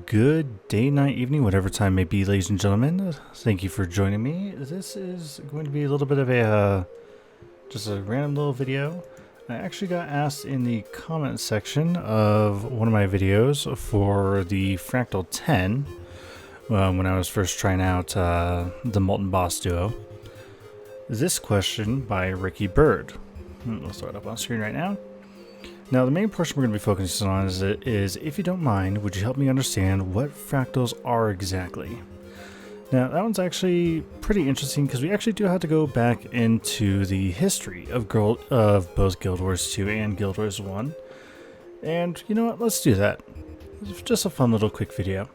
Good day, night, evening, whatever time may be, ladies and gentlemen. Thank you for joining me. This is going to be a little bit of just a random little video. I actually got asked in the comment section of one of my videos for the Fractal 10 when I was first trying out the Molten Boss Duo. This question by Ricky Bird. We'll throw it up on screen right now. Now, the main portion we're going to be focusing on is, if you don't mind, would you help me understand what fractals are exactly? Now, that one's actually pretty interesting because we actually do have to go back into the history of both Guild Wars 2 and Guild Wars 1. And you know what? Let's do that. It's just a fun little quick video.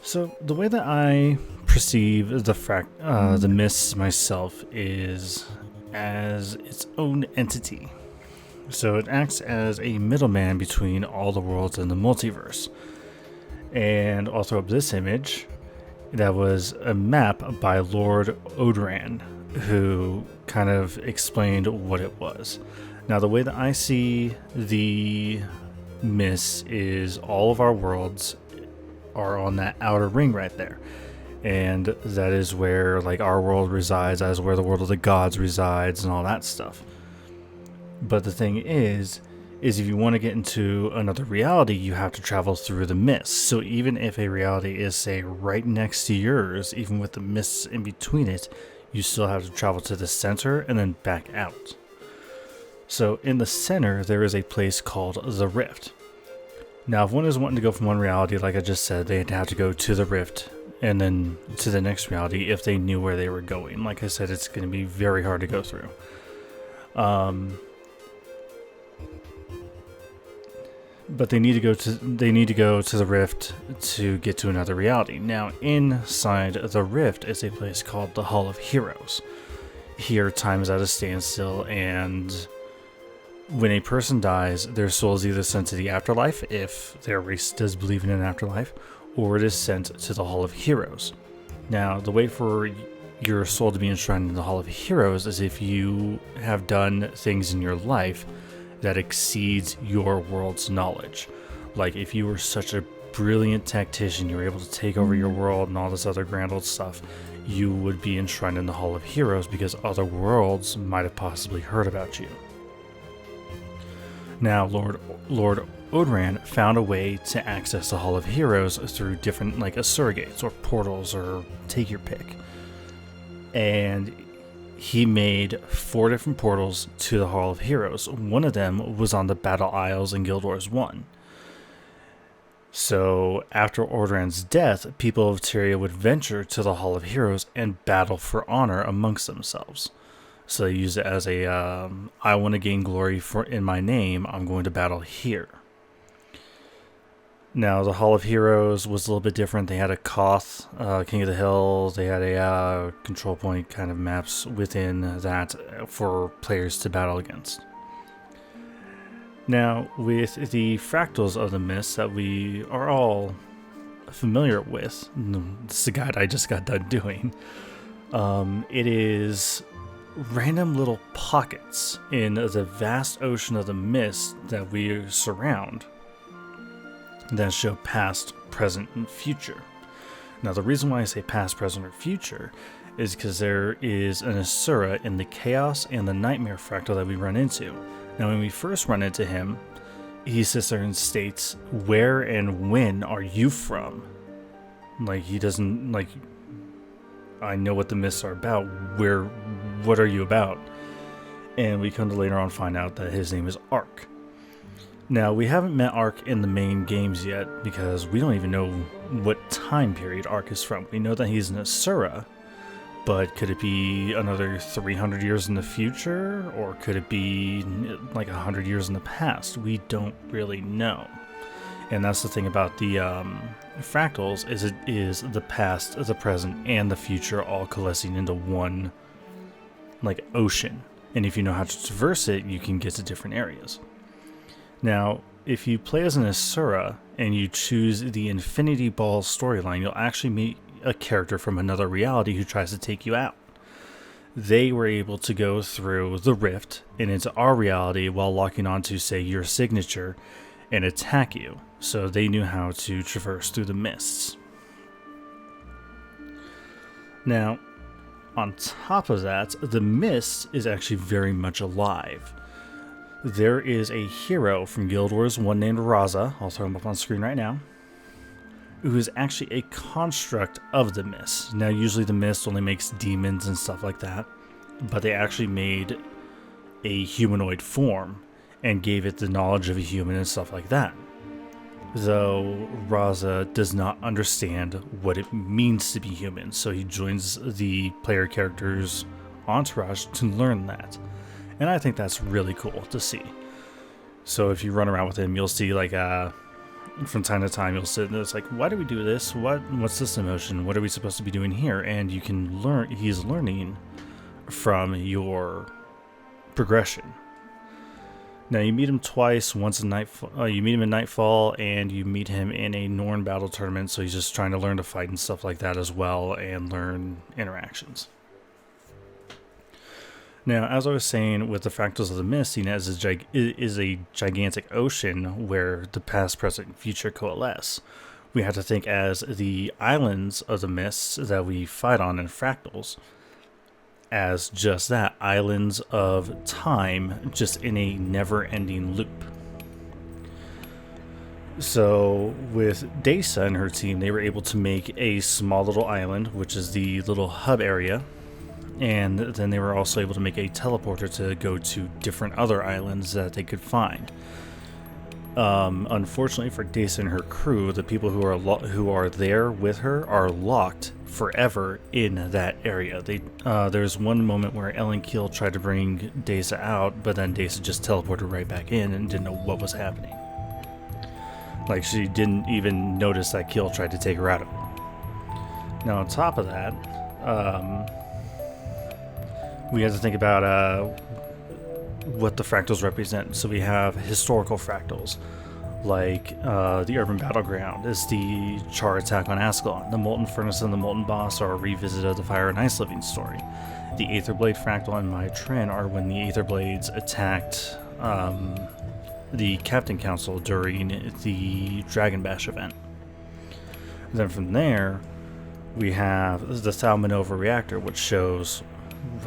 So, the way that I perceive the mist myself is as its own entity. So it acts as a middleman between all the worlds in the multiverse. And I'll throw up this image. That was a map by Lord Odran, who kind of explained what it was. Now, the way that I see the mist is all of our worlds are on that outer ring right there. And that is where like our world resides, that is where the world of the gods resides and all that stuff. But the thing is if you want to get into another reality, you have to travel through the mist. So even if a reality is, say, right next to yours, even with the mists in between it, you still have to travel to the center and then back out. So in the center, there is a place called the Rift. Now, if one is wanting to go from one reality, like I just said, they'd have to go to the Rift and then to the next reality if they knew where they were going. Like I said, it's going to be very hard to go through. But they need to go to the Rift to get to another reality. Now, inside the Rift is a place called the Hall of Heroes. Here, time is at a standstill, and when a person dies, their soul is either sent to the afterlife, if their race does believe in an afterlife, or it is sent to the Hall of Heroes. Now, the way for your soul to be enshrined in the Hall of Heroes is if you have done things in your life that exceeds your world's knowledge. Like if you were such a brilliant tactician, you were able to take over your world and all this other grand old stuff, you would be enshrined in the Hall of Heroes because other worlds might have possibly heard about you. Now, Lord Odran found a way to access the Hall of Heroes through different like surrogates or portals or take your pick. And he made 4 different portals to the Hall of Heroes. One of them was on the Battle Isles in Guild Wars 1. So, after Ordran's death, people of Tyria would venture to the Hall of Heroes and battle for honor amongst themselves. So they use it as a, I want to gain glory in my name, I'm going to battle here. Now, the Hall of Heroes was a little bit different. They had a Koth, King of the Hill. They had a control point kind of maps within that for players to battle against. Now, with the fractals of the mist that we are all familiar with, this is the guide I just got done doing, it is random little pockets in the vast ocean of the mist that we surround that show past, present, and future. Now, the reason why I say past, present, or future is because there is an Asura in the Chaos and the Nightmare fractal that we run into. Now, when we first run into him, he sits there and states, where and when are you from? Like, he doesn't, like, I know what the myths are about. What are you about? And we come to later on find out that his name is Ark. Now, we haven't met Ark in the main games yet because we don't even know what time period Ark is from. We know that he's an Asura, but could it be another 300 years in the future? Or could it be like 100 years in the past? We don't really know. And that's the thing about the fractals, is it is the past, the present, and the future all coalescing into one like ocean. And if you know how to traverse it, you can get to different areas. Now, if you play as an Asura and you choose the Infinity Ball storyline, you'll actually meet a character from another reality who tries to take you out. They were able to go through the Rift and into our reality while locking onto, say, your signature and attack you. so they knew how to traverse through the mists. Now, on top of that, the mist is actually very much alive. There is a hero from Guild Wars 1 named Raza, I'll throw him up on screen right now, who is actually a construct of the mist. Now, usually the mist only makes demons and stuff like that, but they actually made a humanoid form and gave it the knowledge of a human and stuff like that. Though Raza does not understand what it means to be human, so he joins the player character's entourage to learn that. And I think that's really cool to see. So if you run around with him, you'll see like from time to time you'll sit and it's like, why do we do this? What's this emotion? What are we supposed to be doing here? And you can learn, he's learning from your progression. Now you meet him twice. Once in you meet him in Nightfall, and you meet him in a Norn battle tournament. So he's just trying to learn to fight and stuff like that as well, and learn interactions. Now, as I was saying, with the Fractals of the Mist, seen as is a gigantic ocean where the past, present, and future coalesce. We have to think as the islands of the mists that we fight on in Fractals as just that, islands of time, just in a never-ending loop. So with Dasa and her team, they were able to make a small little island, which is the little hub area, and then they were also able to make a teleporter to go to different other islands that they could find. Unfortunately for Dasa and her crew, the people who are there with her are locked forever in that area. There's one moment where Ellen Keel tried to bring Dasa out, but then Dasa just teleported right back in and didn't know what was happening. Like, she didn't even notice that Keel tried to take her out of it. Now, on top of that, we have to think about what the fractals represent. So we have historical fractals, like the Urban Battleground is the Char attack on Ascalon. The Molten Furnace and the Molten Boss are a revisit of the Fire and Ice Living story. The Aetherblade fractal and My Trin are when the Aetherblades attacked the Captain Council during the Dragon Bash event. Then from there, we have the Thalmanova reactor, which shows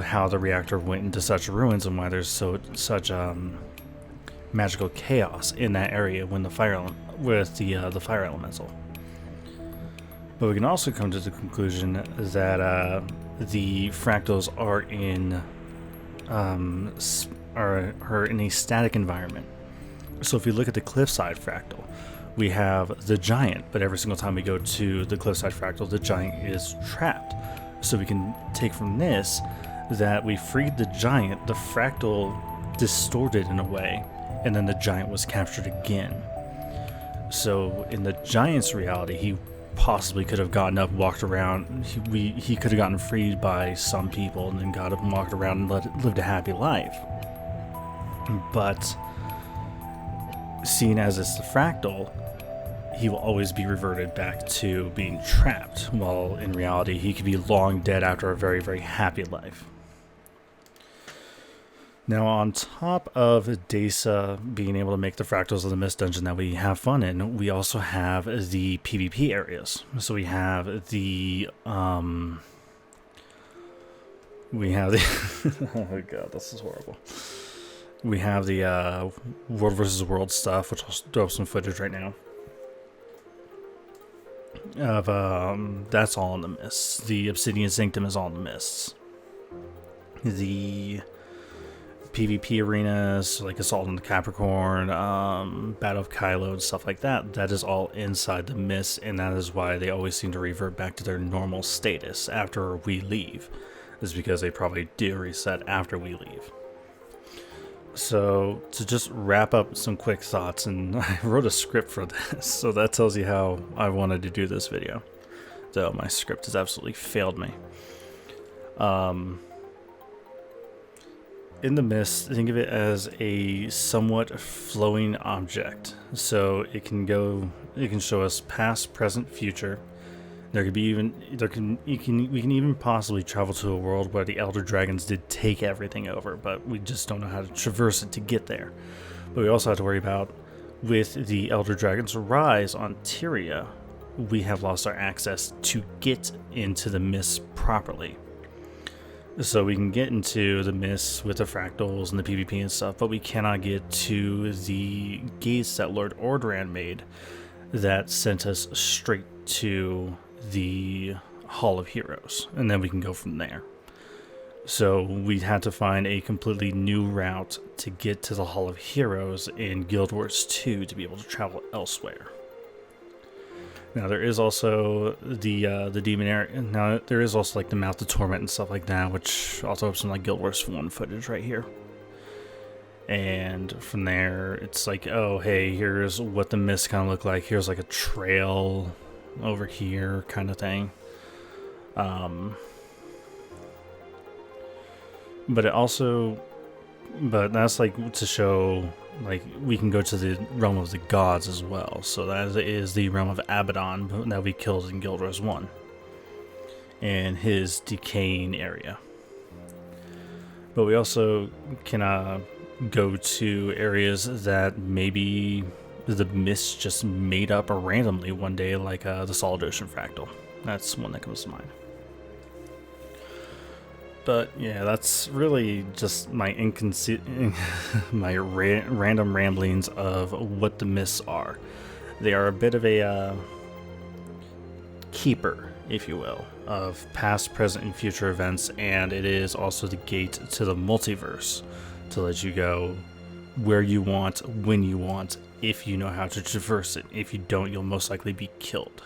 how the reactor went into such ruins and why there's such magical chaos in that area when the fire elemental. But we can also come to the conclusion that the fractals are in a static environment. So if you look at the Cliffside fractal, we have the giant, but every single time we go to the Cliffside fractal, the giant is trapped. So we can take from this that we freed the giant, the fractal distorted in a way, and then the giant was captured again. So in the giant's reality, he possibly could have gotten up, walked around. He could have gotten freed by some people and then got up and walked around and lived a happy life. But seen as it's the fractal, he will always be reverted back to being trapped, while in reality he could be long dead after a very, very happy life. Now, on top of Dasa being able to make the Fractals of the Mist dungeon that we have fun in, we also have the PvP areas. So we have the oh god, this is horrible. We have the World vs. World stuff, which I'll throw up some footage right now. That's all in the mists. The Obsidian Sanctum is all in the mists. The PvP arenas, like Assault on the Capricorn, Battle of Kylo, and stuff like that, that is all inside the mist, and that is why they always seem to revert back to their normal status after we leave. Is because they probably do reset after we leave. So, to just wrap up some quick thoughts, and I wrote a script for this, so that tells you how I wanted to do this video. Though my script has absolutely failed me. In the mist, think of it as a somewhat flowing object. So it can show us past, present, future. We can even possibly travel to a world where the Elder Dragons did take everything over, but we just don't know how to traverse it to get there. But we also have to worry about with the Elder Dragon's Rise on Tyria, we have lost our access to get into the mists properly. So we can get into the mists with the fractals and the PvP and stuff, but we cannot get to the gates that Lord Ordran made that sent us straight to the Hall of Heroes, and then we can go from there. So we had to find a completely new route to get to the Hall of Heroes in Guild Wars 2 to be able to travel elsewhere. Now there is also the demon area. Now there is also like the Mouth of Torment and stuff like that, which also have some like Guild Wars 1 footage right here. And from there, it's like, oh hey, here's what the mist kind of look like. Here's like a trail over here, kind of thing. But it also, but that's like to show. Like, we can go to the realm of the gods as well. So that is the realm of Abaddon that we killed in Guild Wars 1. And his decaying area. But we also can go to areas that maybe the mist just made up randomly one day, like the Solid Ocean Fractal. That's one that comes to mind. But yeah, that's really just my my random ramblings of what the mists are. They are a bit of a keeper, if you will, of past, present, and future events, and it is also the gate to the multiverse to let you go where you want, when you want, if you know how to traverse it. If you don't, you'll most likely be killed.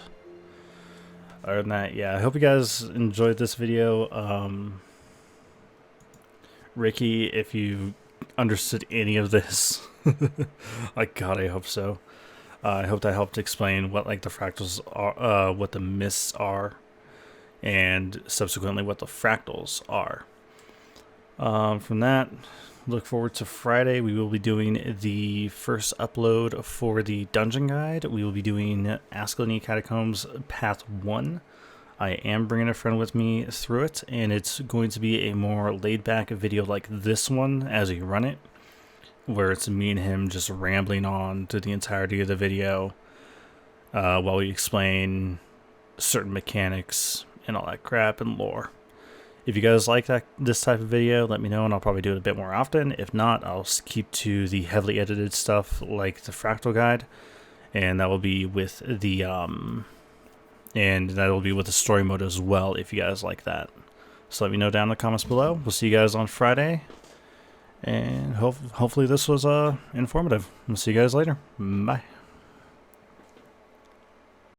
Other than that, yeah, I hope you guys enjoyed this video. Ricky, if you understood any of this, like God, I hope so. I hope that helped explain what like the fractals are, what the mists are, and subsequently what the fractals are. From that, look forward to Friday. We will be doing the first upload for the dungeon guide. We will be doing Ascalon Catacombs Path 1. I am bringing a friend with me through it, and it's going to be a more laid-back video like this one as we run it, where it's me and him just rambling on to the entirety of the video while we explain certain mechanics and all that crap and lore. If you guys like this type of video, let me know, and I'll probably do it a bit more often. If not, I'll keep to the heavily edited stuff like the Fractal Guide, and that will be with the and that'll be with the story mode as well, if you guys like that. So let me know down in the comments below. We'll see you guys on Friday. And hopefully this was informative. We'll see you guys later. Bye.